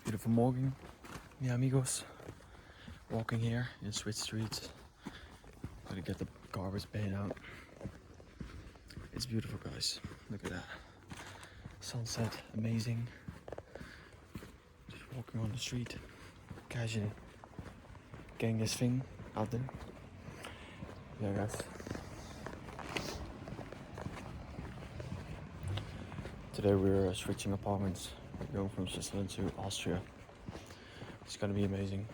Beautiful morning, mi amigos. Walking here in Swiss streets. Gotta get the garbage bin out. It's beautiful, guys. Look at that. Sunset, amazing. Just walking on the street, casually getting this thing out there. Yeah, guys. Today we're switching apartments. We're going from Switzerland to Austria. It's gonna be amazing.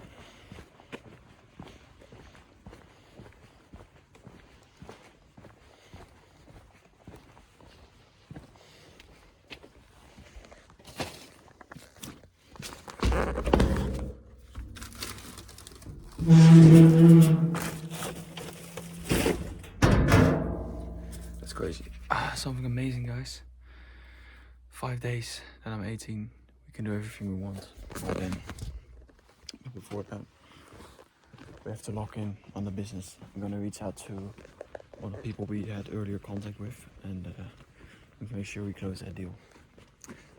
That's crazy. Something amazing, guys. 5 days, then I'm 18. We can do everything we want. But then, before that, we have to lock in on the business. I'm gonna reach out to all the people we had earlier contact with, and we can make sure we close that deal.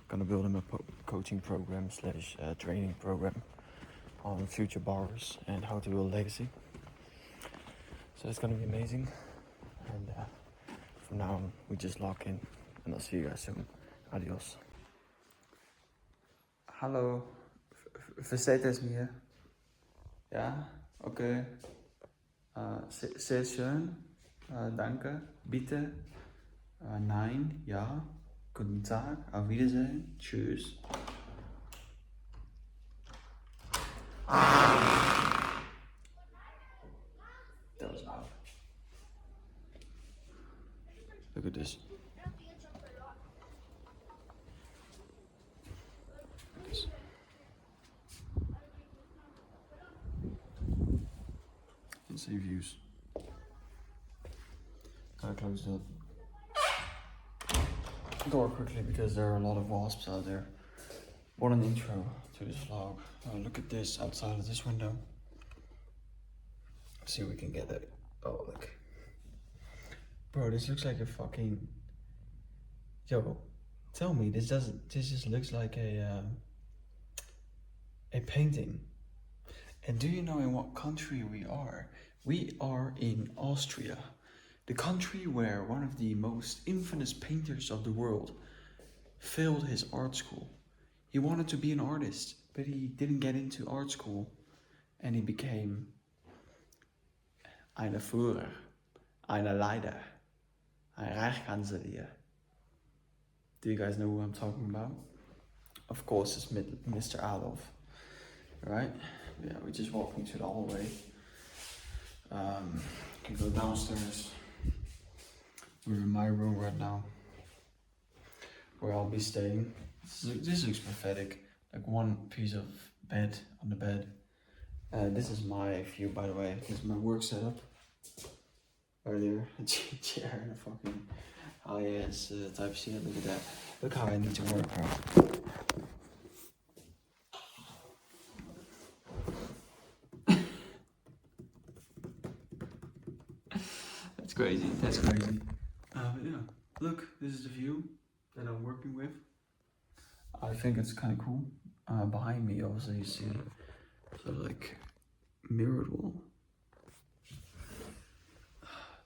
Gonna build them a coaching program slash training program on future borrowers and how to build legacy. So it's gonna be amazing. And from now on, we just lock in, and I'll see you guys soon. Adios. Hallo, versteht es mir? Ja, okay. Sehr schön, danke, bitte, nein, ja, guten Tag, auf Wiedersehen, tschüss. That was loud. Look at this. Insane views. Gotta close the door quickly because there are a lot of wasps out there. What an intro to this vlog. Look at this outside of this window. Let's see if we can get it. Oh, look. Bro, this looks like a fucking... Yo, tell me, this just looks like a painting. And do you know in what country we are? We are in Austria, the country where one of the most infamous painters of the world failed his art school. He wanted to be an artist, but he didn't get into art school, and he became eine Führer, eine Leider, ein Reichskanzler. Do you guys know who I'm talking about? Of course, it's Mr. Adolf, right? Yeah, we're just walking to the hallway. Can go downstairs. We're in my room right now, where I'll be staying. This looks pathetic. Like one piece of bed on the bed. This is my view, by the way. This is my work setup. Right there, a chair and a fucking high-ass type shit. Look at that. Look how I need to work, bro. That's crazy. That's crazy. But yeah, look, this is the view that I'm working with. I think it's kind of cool. Behind me, also, you see sort of like mirrored wall.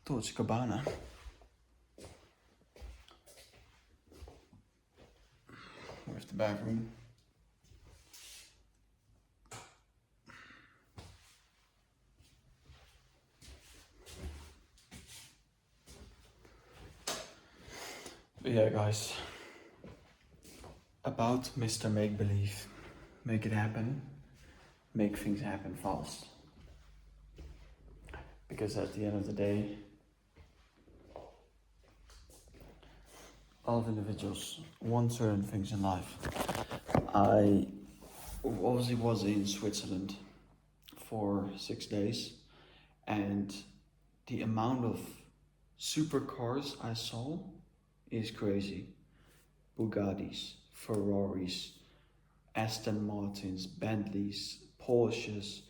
Dolce Gabbana. With the bathroom. But yeah, guys, about Mr. Make Believe. Make it happen. Make things happen fast. Because at the end of the day, all of individuals want certain things in life. I obviously was in Switzerland for 6 days, and the amount of supercars I saw is crazy. Bugattis, Ferraris, Aston Martins, Bentleys, Porsches,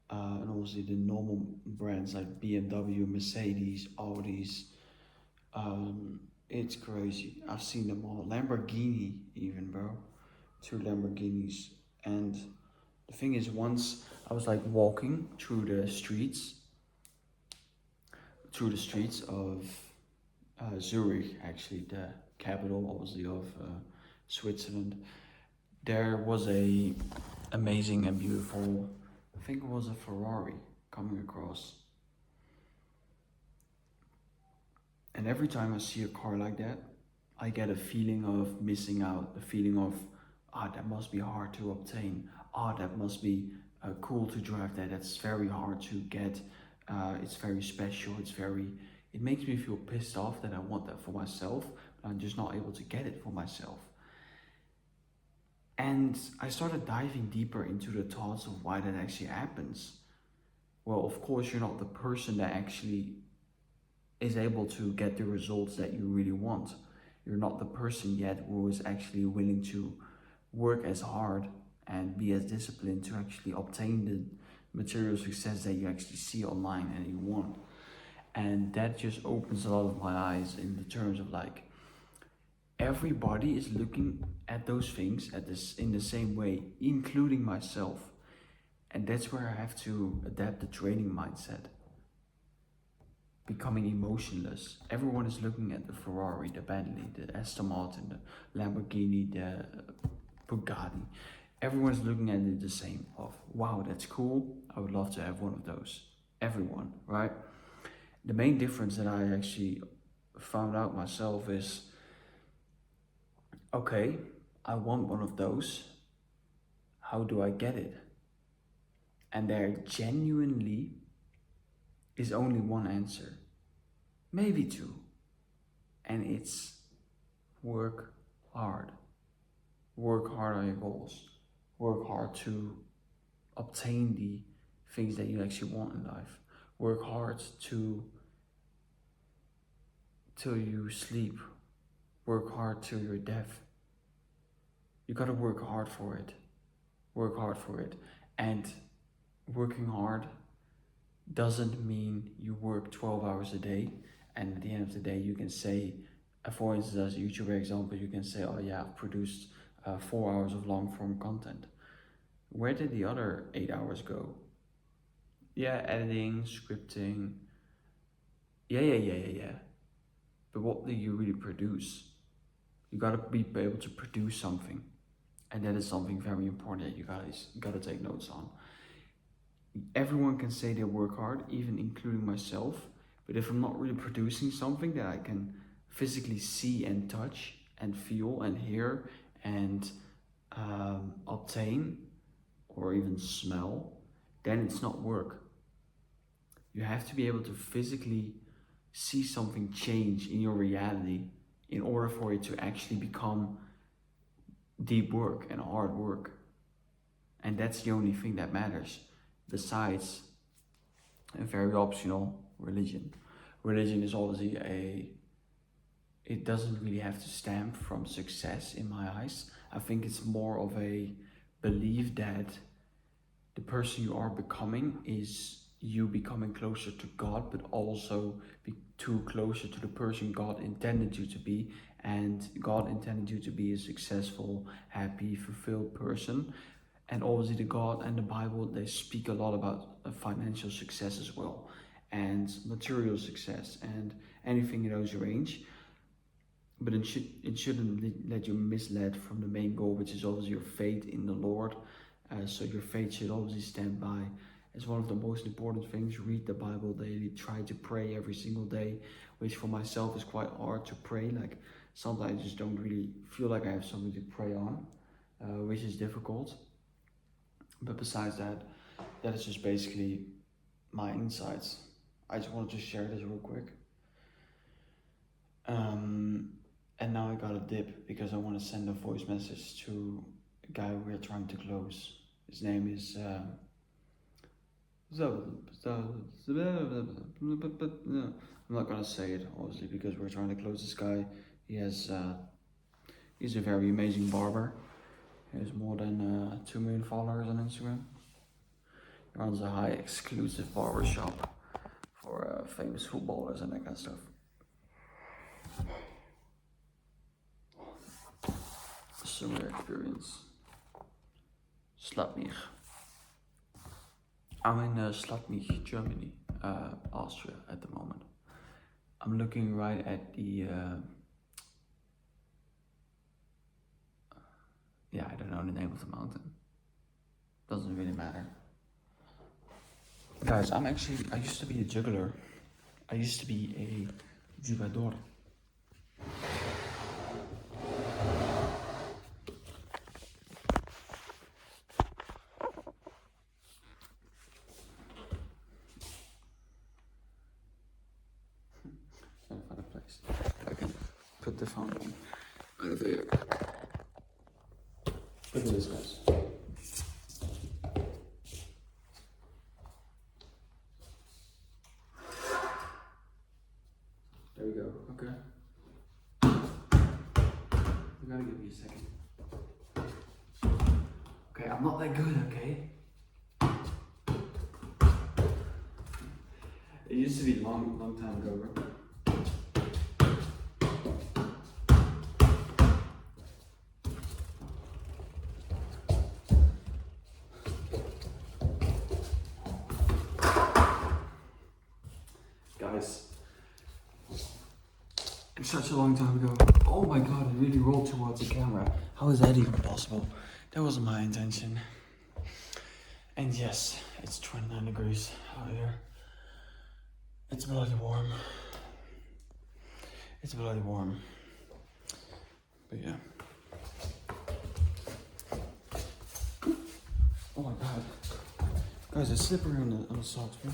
and obviously the normal brands like BMW, Mercedes, Audis. It's crazy. I've seen them all. Lamborghini even, bro. 2 Lamborghinis. And the thing is, once I was like walking through the streets of Zurich, actually the capital obviously of Switzerland. There was a amazing and beautiful, I think it was a Ferrari coming across. And every time I see a car like that, I get a feeling of missing out, a feeling of, that must be hard to obtain. That must be cool to drive that. That's very hard to get. It's very special. It makes me feel pissed off that I want that for myself, but I'm just not able to get it for myself. And I started diving deeper into the thoughts of why that actually happens. Well, of course, you're not the person that actually is able to get the results that you really want. You're not the person yet who is actually willing to work as hard and be as disciplined to actually obtain the material success that you actually see online and you want. And that just opens a lot of my eyes in the terms of like, everybody is looking at those things in the same way, including myself. And that's where I have to adapt the training mindset. Becoming emotionless. Everyone is looking at the Ferrari, the Bentley, the Aston Martin, the Lamborghini, the Bugatti. Everyone's looking at it the same of, wow, that's cool. I would love to have one of those. Everyone, right? The main difference that I actually found out myself is, okay, I want one of those. How do I get it? And there genuinely is only one answer, maybe two, and it's work hard. Work hard on your goals. Work hard to obtain the things that you actually want in life. Work hard till you sleep. Work hard till you're deaf. You gotta work hard for it. Work hard for it. And working hard doesn't mean you work 12 hours a day and at the end of the day you can say, for instance, as a YouTuber example, you can say, oh yeah, I've produced 4 hours of long form content. Where did the other 8 hours go? Yeah, editing, scripting. Yeah. But what do you really produce? You gotta be able to produce something. And that is something very important that you guys gotta take notes on. Everyone can say they work hard, even including myself, but if I'm not really producing something that I can physically see and touch and feel and hear and obtain or even smell, then it's not work. You have to be able to physically see something change in your reality in order for it to actually become deep work and hard work. And that's the only thing that matters. Besides a very optional religion. Religion is obviously it doesn't really have to stamp from success in my eyes. I think it's more of a belief that the person you are becoming is you becoming closer to God, but also closer to the person God intended you to be. And God intended you to be a successful, happy, fulfilled person. And obviously the God and the Bible, they speak a lot about financial success as well, and material success, and anything in those range. But it shouldn't let you misled from the main goal, which is obviously your faith in the Lord. So your faith should obviously stand by as one of the most important things. Read the Bible daily, try to pray every single day, which for myself is quite hard to pray. Like sometimes I just don't really feel like I have something to pray on, which is difficult. But besides that, that is just basically my insights. I just wanted to share this real quick. And now I got a dip because I want to send a voice message to a guy we're trying to close. His name is I'm not gonna say it obviously because we're trying to close this guy. He's a very amazing barber. He has more than 2 million followers on Instagram. He runs a high exclusive barber shop for famous footballers and that kind of stuff. Similar experience. Slatnich. I'm in Slatnich, Germany, Austria at the moment. I'm looking right at the, yeah, I don't know the name of the mountain. Doesn't really matter. Guys, I used to be a juggler. I used to be a jugador. Trying to find a place I can put the phone on. Over here. Look at this, guys. There we go. Okay. You gotta give me a second. Okay, I'm not that good, okay? It used to be long time ago, bro. Guys, it's such a long time ago. Oh my god, it really rolled towards the camera. How is that even possible? That wasn't my intention. And yes, it's 29 degrees out here. It's bloody warm. It's bloody warm. But yeah. Oh my god. Guys, it's slippery on the socks, bro.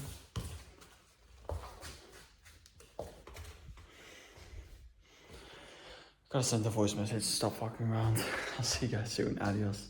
Gotta send a voice message, stop fucking around. I'll see you guys soon, adios.